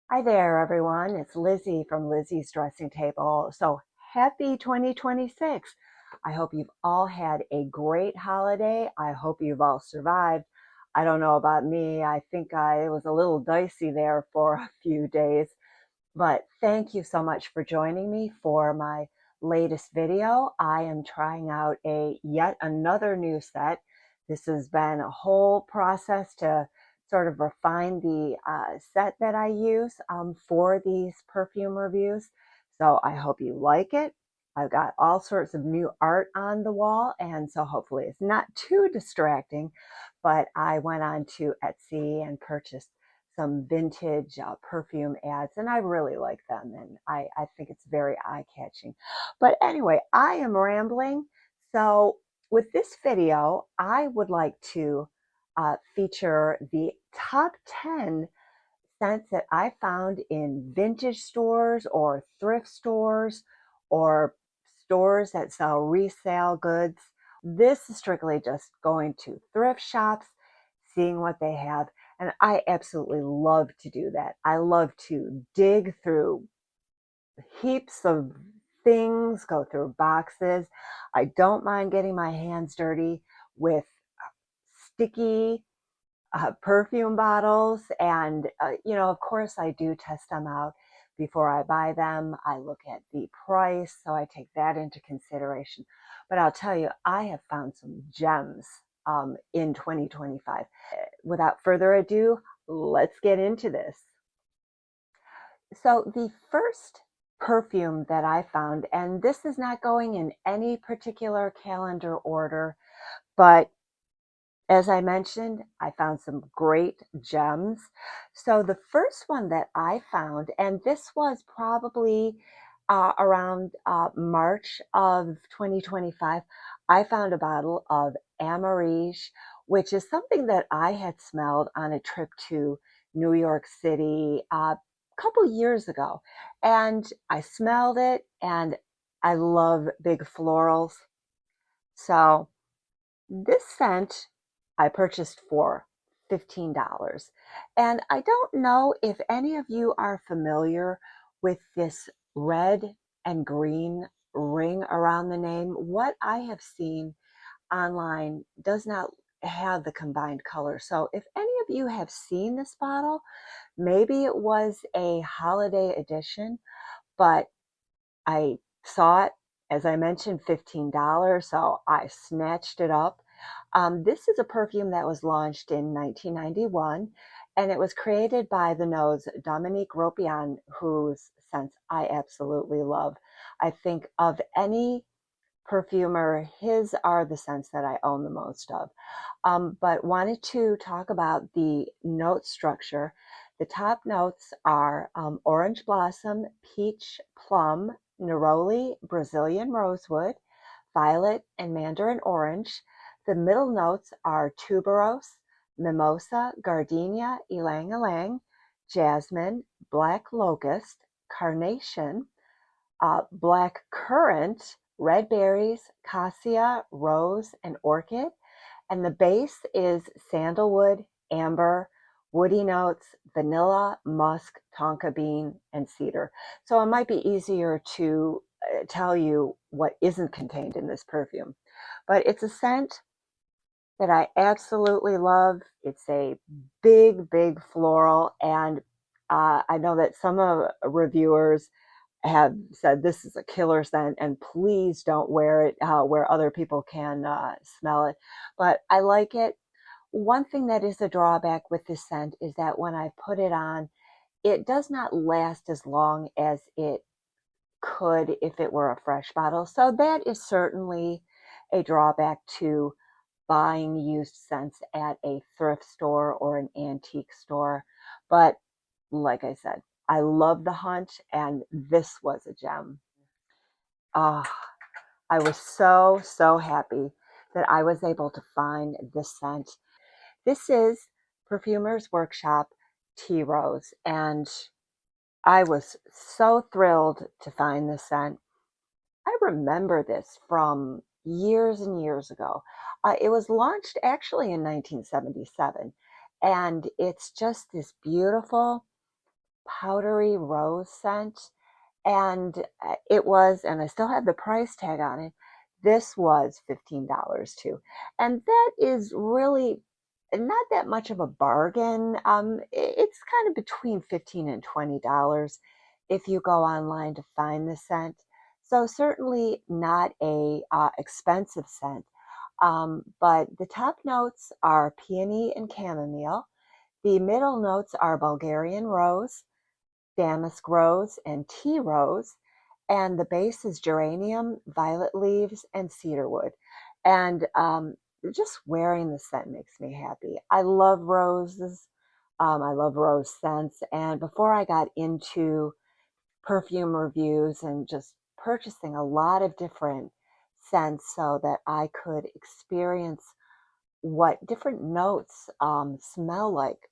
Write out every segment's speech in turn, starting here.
Hi there, everyone. It's Lizzie from Lizzie's Dressing Table. So happy 2026. I hope you've all had a great holiday. I hope you've all survived. I don't know about me. I think it was a little dicey there for a few days, but thank you so much for joining me for my latest video. I am trying out yet another new set. This has been a whole process to sort of refine the set that I use for these perfume reviews. So I hope you like it. I've got all sorts of new art on the wall, and so hopefully it's not too distracting. But I went on to Etsy and purchased some vintage perfume ads, and I really like them, and I think it's very eye-catching. But anyway, I am rambling. So with this video, I would like to feature the top 10 scents that I found in vintage stores or thrift stores or stores that sell resale goods. This is strictly just going to thrift shops, seeing what they have. And I absolutely love to do that. I love to dig through heaps of things, go through boxes. I don't mind getting my hands dirty with sticky perfume bottles. And, of course, I do test them out before I buy them. I look at the price, so I take that into consideration. But I'll tell you, I have found some gems in 2025. Without further ado, let's get into this. So the first perfume that I found, and this is not going in any particular calendar order, but as I mentioned, I found some great gems. So the first one that I found, and this was probably around March of 2025, I found a bottle of Amarige, which is something that I had smelled on a trip to New York City a couple years ago. And I smelled it, and I love big florals. So this scent I purchased for $15. And I don't know if any of you are familiar with this red and green ring around the name. What I have seen online does not have the combined color. So if any of you have seen this bottle, maybe it was a holiday edition, but I saw it, as I mentioned, $15, so I snatched it up. This is a perfume that was launched in 1991, and it was created by the nose Dominique Ropian, whose scents I absolutely love. I think of any perfumer, his are the scents that I own the most of. But wanted to talk about the note structure. The top notes are orange blossom, peach, plum, neroli, Brazilian rosewood, violet, and mandarin orange. The middle notes are tuberose, mimosa, gardenia, ylang ylang, jasmine, black locust, carnation, black currant, red berries, cassia, rose, and orchid. And the base is sandalwood, amber, woody notes, vanilla, musk, tonka bean, and cedar. So it might be easier to tell you what isn't contained in this perfume. But it's a scent that I absolutely love. It's a big, big floral. And I know that some of reviewers have said this is a killer scent and please don't wear it where other people can smell it. But I like it. One thing that is a drawback with this scent is that when I put it on, it does not last as long as it could if it were a fresh bottle. So that is certainly a drawback to buying used scents at a thrift store or an antique store. But like I said, I love the hunt, and this was a gem. Ah, I was so, so happy that I was able to find this scent. This is Perfumers Workshop Tea Rose, and I was so thrilled to find this scent. I remember this from years and years ago. It was launched actually in 1977, and it's just this beautiful powdery rose scent. And it was, and I still have the price tag on it. This was $15 too. And that is really not that much of a bargain. It's kind of between $15 and $20 if you go online to find the scent. So certainly not a expensive scent. But the top notes are peony and chamomile. The middle notes are Bulgarian rose, damask rose, and tea rose. And the base is geranium, violet leaves, and cedarwood. And just wearing the scent makes me happy. I love roses. I love rose scents. And before I got into perfume reviews and just purchasing a lot of different scents so that I could experience what different notes smell like.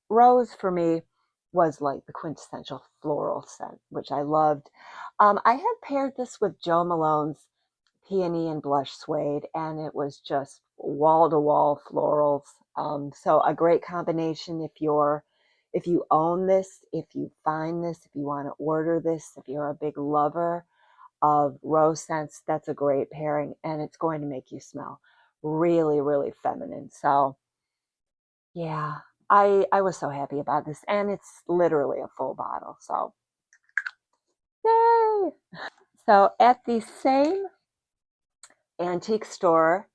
Rose for me was like the quintessential floral scent, which I loved. I had paired this with Jo Malone's Peony and Blush Suede, and it was just wall to wall florals. So a great combination if you own this, if you find this, if you want to order this, if you're a big lover of rose scents, that's a great pairing, and it's going to make you smell really, really feminine. So yeah, I was so happy about this, and it's literally a full bottle. So yay! So at the same antique store,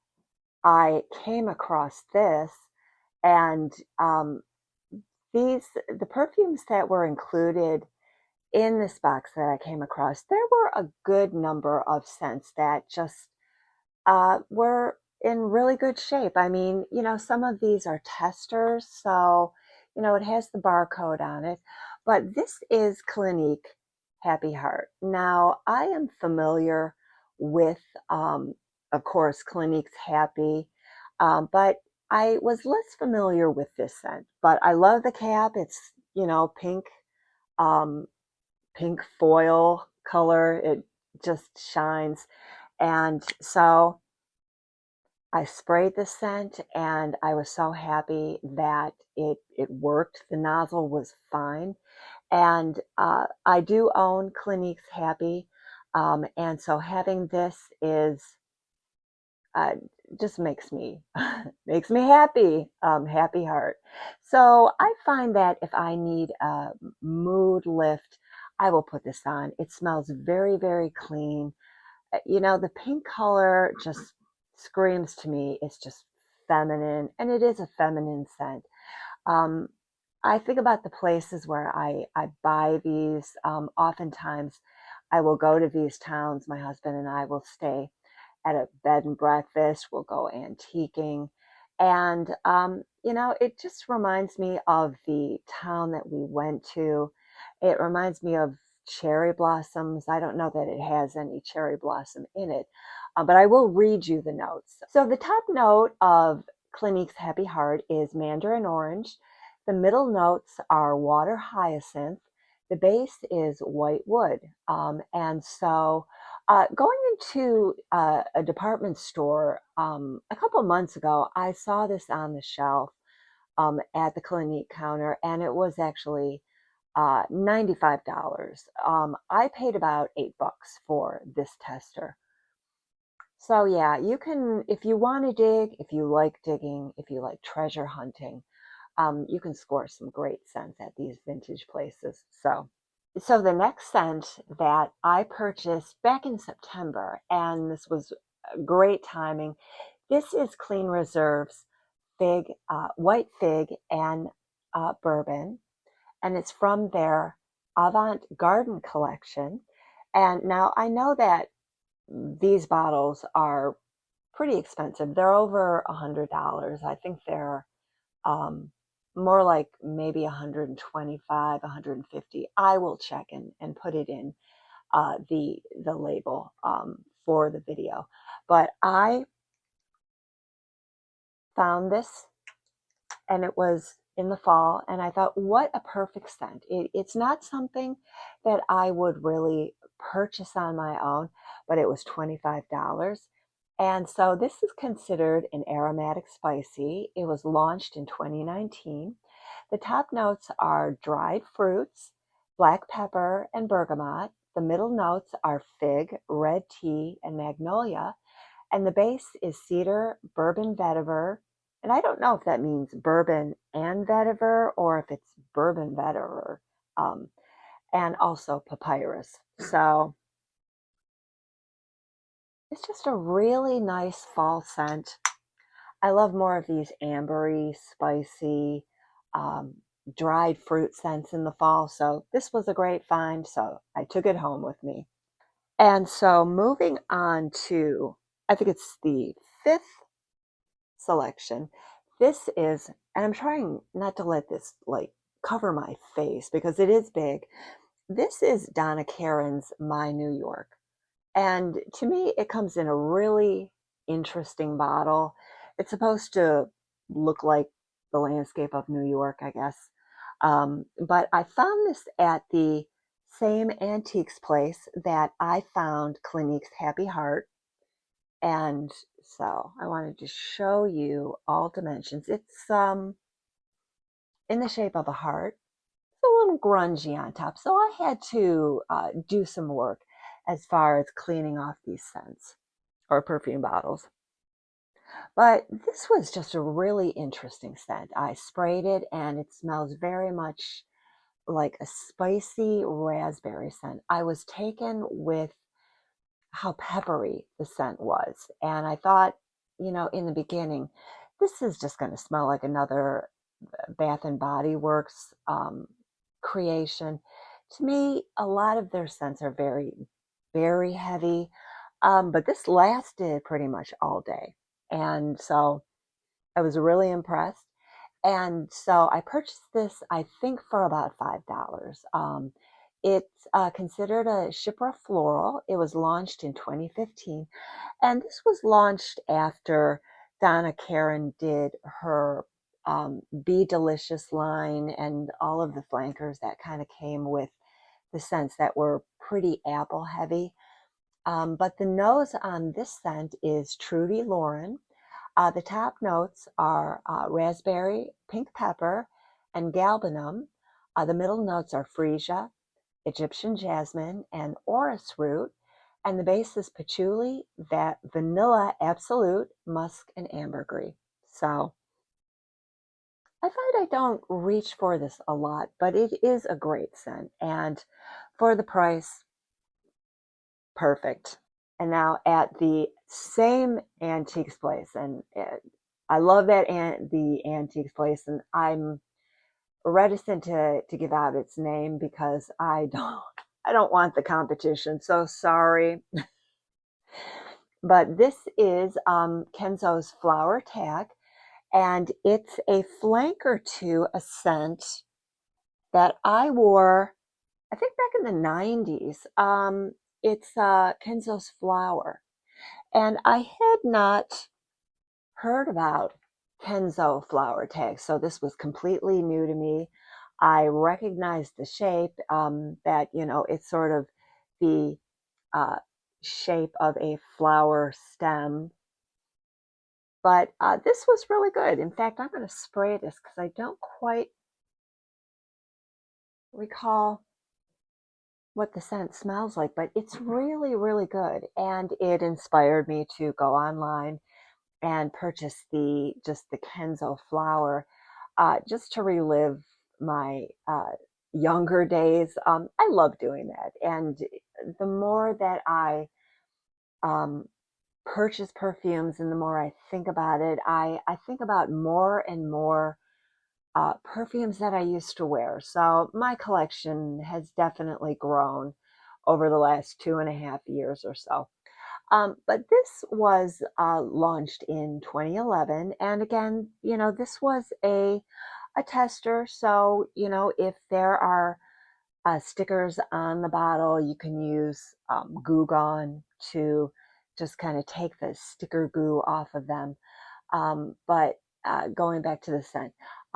I came across this, and the perfumes that were included in this box that I came across, there were a good number of scents that just were in really good shape. I mean, some of these are testers, so, it has the barcode on it. But this is Clinique Happy Heart. Now, I am familiar with, of course, Clinique's Happy, but I was less familiar with this scent. But I love the cap. It's, pink, um, pink foil color. It just shines. And so I sprayed the scent, and I was so happy that it worked. The nozzle was fine. And I do own Clinique's Happy. And so having this is uh, just makes me makes me happy, happy heart. So I find that if I need a mood lift, I will put this on. It smells very, very clean. The pink color just screams to me. It's just feminine, and it is a feminine scent. Um, I think about the places where I buy these. Oftentimes, I will go to these towns. My husband and I will stay at a bed and breakfast. We'll go antiquing. And, it just reminds me of the town that we went to. It reminds me of cherry blossoms. I don't know that it has any cherry blossom in it, but I will read you the notes. So the top note of Clinique's Happy Heart is mandarin orange. The middle notes are water hyacinth. The base is white wood. And so going into a department store a couple months ago, I saw this on the shelf at the Clinique counter, and it was actually $95. I paid about $8 for this tester. So yeah, you can, if you want to dig, if you like digging, if you like treasure hunting, you can score some great scents at these vintage places. So the next scent that I purchased back in September, and this was great timing, this is Clean Reserve's white fig and bourbon, and it's from their Avant Garden collection. And now I know that these bottles are pretty expensive. They're over $100. I think they're um, more like maybe 125, 150. I will check and put it in the label for the video. But I found this, and it was in the fall, and I thought, what a perfect scent. It's not something that I would really purchase on my own, but it was $25. And so this is considered an aromatic spicy. It was launched in 2019. The top notes are dried fruits, black pepper, and bergamot. The middle notes are fig, red tea, and magnolia. And the base is cedar, bourbon vetiver. And I don't know if that means bourbon and vetiver or if it's bourbon vetiver. Um, and also papyrus. So it's just a really nice fall scent. I love more of these ambery, spicy, um, dried fruit scents in the fall. So this was a great find. So I took it home with me. And so moving on to, I think it's the fifth selection. This is, and I'm trying not to let this like cover my face because it is big. This is Donna Karen's My New York. And to me, it comes in a really interesting bottle. It's supposed to look like the landscape of New York, I guess. But I found this at the same antiques place that I found Clinique's Happy Heart. And so I wanted to show you all dimensions. It's in the shape of a heart. It's a little grungy on top. So I had to do some work as far as cleaning off these scents or perfume bottles. But this was just a really interesting scent. I sprayed it and it smells very much like a spicy raspberry scent. I was taken with how peppery the scent was. And I thought, in the beginning, this is just going to smell like another Bath and Body Works creation. To me, a lot of their scents are very, very heavy, but this lasted pretty much all day. And so I was really impressed. And so I purchased this, I think, for about $5. It's considered a Chypre floral. It was launched in 2015. And this was launched after Donna Karan did her Be Delicious line and all of the flankers that kind of came with the scents that were pretty apple heavy. But the nose on this scent is Trudy Lauren. The top notes are raspberry, pink pepper, and galbanum. The middle notes are freesia, Egyptian jasmine, and orris root. And the base is patchouli, vanilla absolute, musk, and ambergris. So I find I don't reach for this a lot, but it is a great scent. And for the price, perfect. And now at the same antiques place, and I love the antiques place, and I'm reticent to give out its name because I don't want the competition. So sorry, but this is Kenzo's Flower Tag, and it's a flanker to a scent that I wore, I think back in the 90s. It's Kenzo's Flower. And I had not heard about Kenzo Flower Tag, so this was completely new to me. I recognized the shape, that, it's sort of the uh, shape of a flower stem. But this was really good. In fact, I'm going to spray this because I don't quite recall what the scent smells like, but it's really, really good. And it inspired me to go online and purchase the Kenzo flower, just to relive my younger days. I love doing that, and the more that I um, purchase perfumes, and the more I think about it, I think about more and more perfumes that I used to wear. So my collection has definitely grown over the last 2.5 years or so. But this was launched in 2011. And again, this was a tester. So, if there are stickers on the bottle, you can use Goo Gone to just kind of take the sticker goo off of them. But going back to the scent,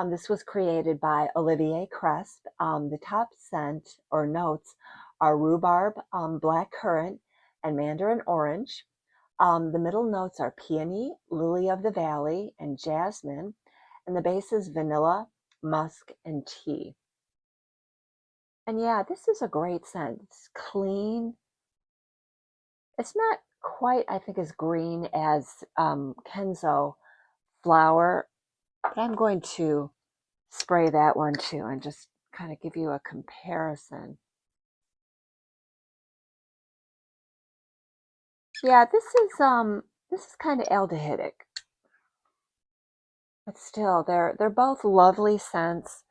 this was created by Olivier Cresp. The top scent or notes are rhubarb, black currant, and mandarin orange. The middle notes are peony, lily of the valley, and jasmine. And the base is vanilla, musk, and tea. And yeah, this is a great scent. It's clean. It's not quite, I think, as green as Kenzo Flower, but I'm going to spray that one too and just kind of give you a comparison. Yeah, this is kind of aldehydic, but still they're both lovely scents,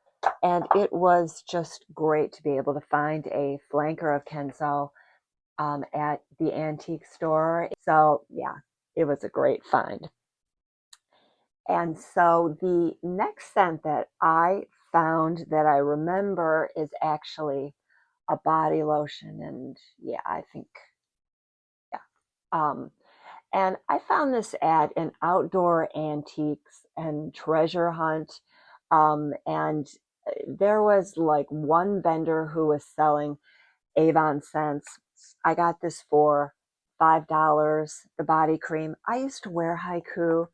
and it was just great to be able to find a flanker of Kenzo at the antique store. So yeah, it was a great find. And so the next scent that I found that I remember is actually a body lotion. And yeah, I think, yeah. And I found this at an outdoor antiques and treasure hunt. And there was like one vendor who was selling Avon scents. I got this for $5, the body cream. I used to wear Haiku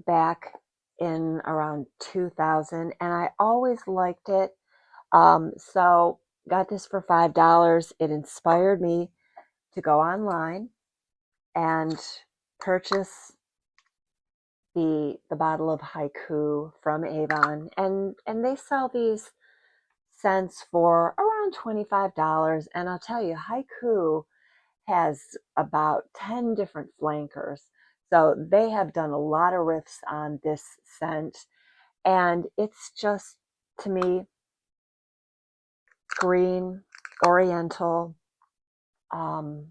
back in around 2000, and I always liked it. So got this for $5. It inspired me to go online and purchase the bottle of Haiku from Avon, and they sell these scents for around $25. And I'll tell you, Haiku has about 10 different flankers. So they have done a lot of riffs on this scent. And it's just, to me, green, oriental. Um,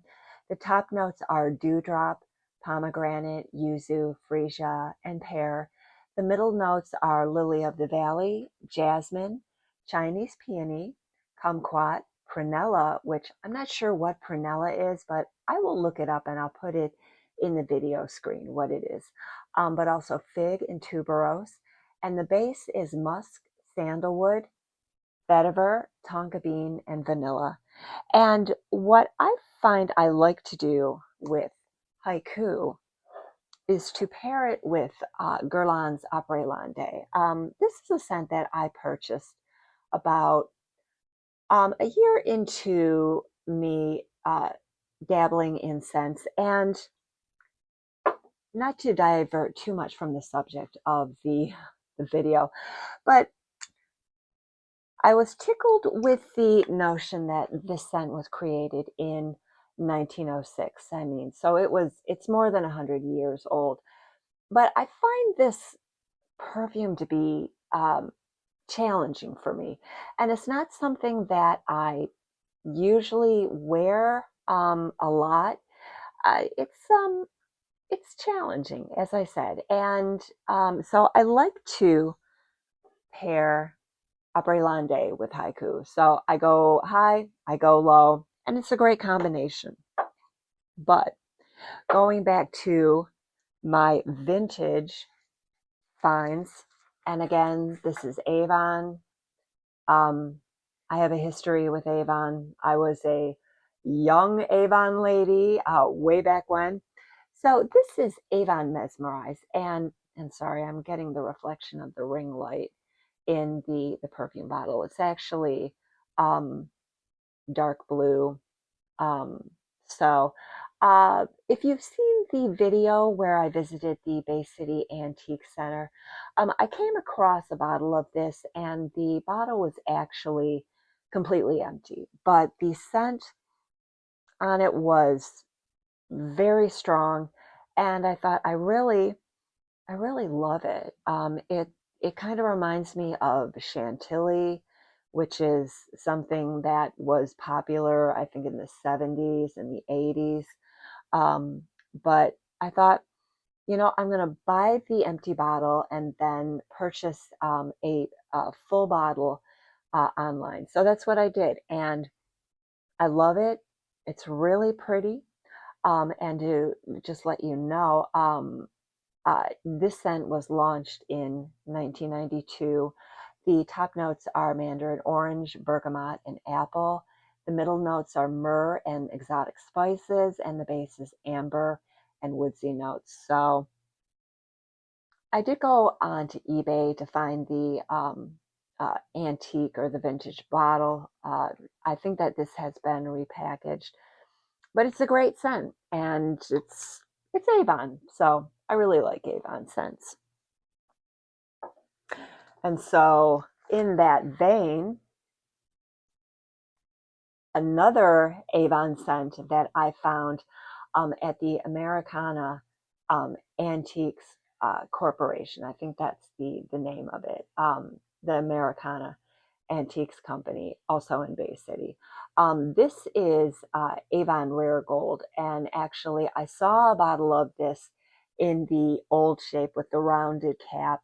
the top notes are dewdrop, pomegranate, yuzu, freesia, and pear. The middle notes are lily of the valley, jasmine, Chinese peony, kumquat, prunella, which I'm not sure what prunella is, but I will look it up and I'll put it in the video screen what it is. But also fig and tuberose. And the base is musk, sandalwood, vetiver, tonka bean, and vanilla. And what I find I like to do with Haiku is to pair it with Guerlain's Après Lande. This is a scent that I purchased about a year into me dabbling in scents. And not to divert too much from the subject of the video, but I was tickled with the notion that this scent was created in 1906. I mean, so it's more than 100 years old. But I find this perfume to be challenging for me. And it's not something that I usually wear a lot. It's challenging, as I said. And so I like to pair Après Lande with Haiku. So I go high, I go low, and it's a great combination. But going back to my vintage finds, and again, this is Avon. Um, I have a history with Avon. I was a young Avon lady way back when. So this is Avon Mesmerize, and sorry, I'm getting the reflection of the ring light in the perfume bottle. It's actually um, dark blue. Um, so if you've seen the video where I visited the Bay City Antique Center, I came across a bottle of this, and the bottle was actually completely empty, but the scent on it was very strong, and I thought I really love it. It kind of reminds me of Chantilly, which is something that was popular, I think, in the 70s and the 80s. Um, but I thought, I'm going to buy the empty bottle and then purchase a full bottle online. So that's what I did, and I love it. It's really pretty. And to just let you know, this scent was launched in 1992. The top notes are mandarin orange, bergamot, and apple. The middle notes are myrrh and exotic spices, and the base is amber and woodsy notes. So I did go onto eBay to find the antique or the vintage bottle. I think that this has been repackaged, but it's a great scent, and it's Avon, so I really like Avon scents. And so, in that vein, another Avon scent that I found at the Americana Antiques Corporation. I think that's the name of it. The Americana Antiques Company, also in Bay City. This is Avon Rare Gold, and actually, I saw a bottle of this in the old shape with the rounded cap,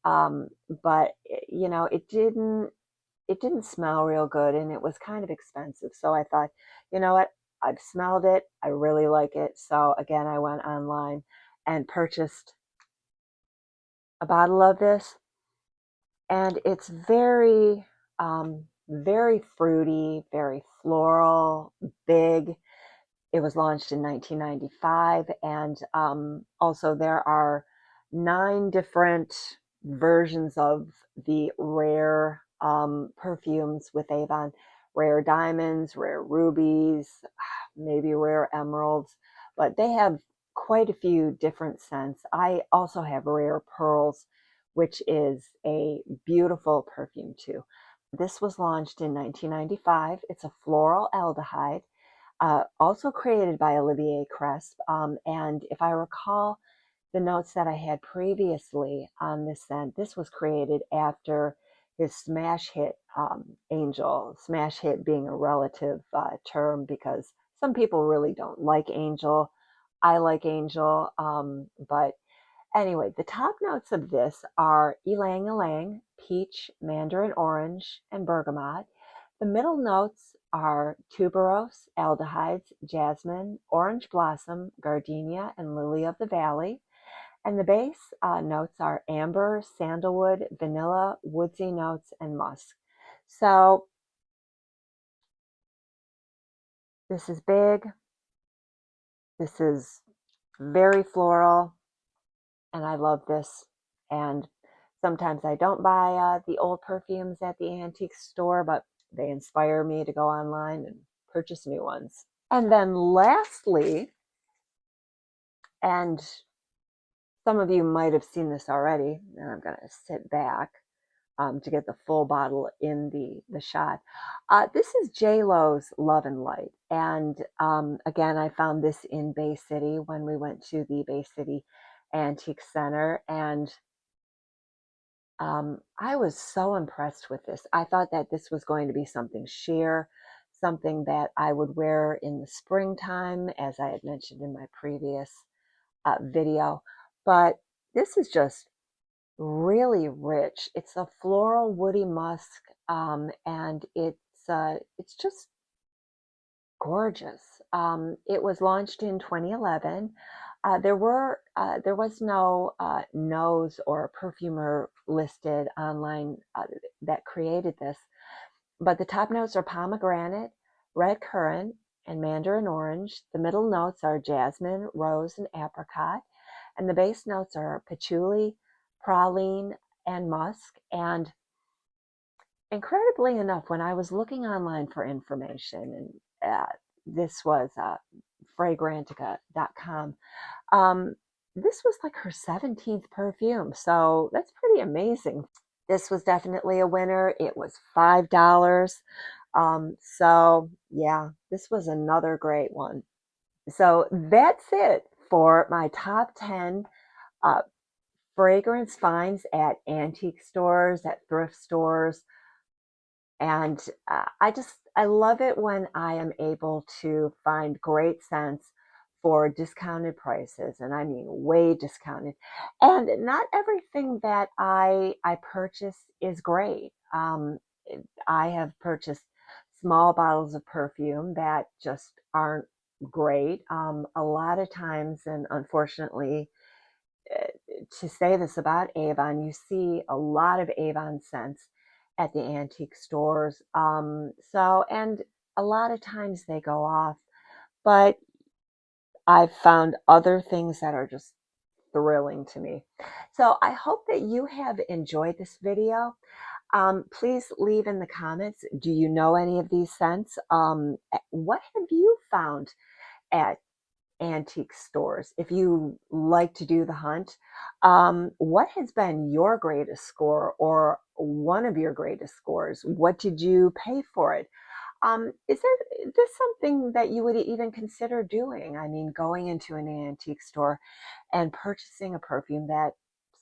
but you know, it didn't smell real good, and it was kind of expensive. So I thought, you know what? I've smelled it. I really like it. So again, I went online and purchased a bottle of this, and it's very fruity, very floral, big. It was launched in 1995, and also there are 9 different versions of the rare perfumes with Avon: rare diamonds, rare rubies, maybe rare emeralds, but they have quite a few different scents. I also have rare pearls, which is a beautiful perfume too. This was launched in 1995. It's a floral aldehyde, also created by Olivier Cresp. And if I recall the notes that I had previously on this scent, this was created after his smash hit, Angel. Smash hit being a relative term, because some people really don't like Angel. I like Angel, but anyway, the top notes of this are ylang ylang, peach, mandarin orange, and bergamot. The middle notes are tuberose, aldehydes, jasmine, orange blossom, gardenia, and lily of the valley. And the base notes are amber, sandalwood, vanilla, woodsy notes, and musk. So this is big. This is very floral, and I love this. And sometimes I don't buy the old perfumes at the antique store, but they inspire me to go online and purchase new ones. And then lastly, and some of you might have seen this already, and I'm going to sit back to get the full bottle in the shot. This is J-Lo's Love and Light. And again, I found this in Bay City when we went to the Bay City Antique Center. And I was so impressed with this. I thought that this was going to be something sheer, something that I would wear in the springtime, as I had mentioned in my previous video. But this is just really rich. It's a floral woody musk, and it's just gorgeous. It was launched in 2011. There was no nose or perfumer listed online that created this, but the top notes are pomegranate, red currant, and mandarin orange. The middle notes are jasmine, rose, and apricot, and the base notes are patchouli, praline, and musk. And incredibly enough, when I was looking online for information, and this was fragrantica.com, this was like her 17th perfume. So that's pretty amazing. This was definitely a winner. It was $5. So yeah, this was another great one. So that's it for my top 10 uh, fragrance finds at antique stores, at thrift stores. And I love it when I am able to find great scents for discounted prices. And I mean, way discounted. And not everything that I purchase is great. I have purchased small bottles of perfume that just aren't great. A lot of times, and unfortunately, uh, to say this about Avon, you see a lot of Avon scents at the antique stores. And a lot of times they go off, but I've found other things that are just thrilling to me. So I hope that you have enjoyed this video. Please leave in the comments, do you know any of these scents? What have you found at antique stores? If you like to do the hunt, what has been your greatest score or one of your greatest scores? What did you pay for it? Is this something that you would even consider doing? I mean, going into an antique store and purchasing a perfume that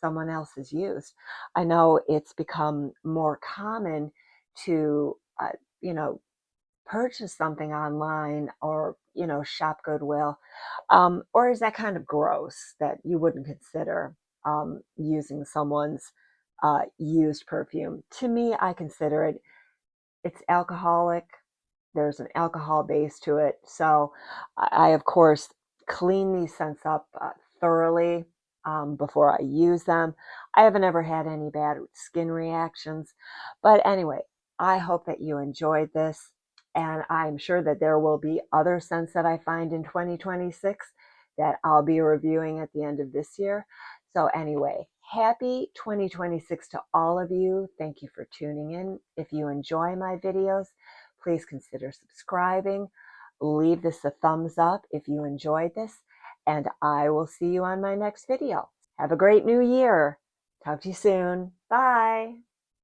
someone else has used. I know it's become more common to, you know, purchase something online or, shop Goodwill. Or is that kind of gross that you wouldn't consider using someone's used perfume? To me, I consider it's alcoholic. There's an alcohol base to it. So I of course, clean these scents up thoroughly before I use them. I haven't ever had any bad skin reactions. But anyway, I hope that you enjoyed this. And I'm sure that there will be other scents that I find in 2026 that I'll be reviewing at the end of this year. So anyway, happy 2026 to all of you. Thank you for tuning in. If you enjoy my videos, please consider subscribing. Leave this a thumbs up if you enjoyed this, and I will see you on my next video. Have a great new year. Talk to you soon. Bye.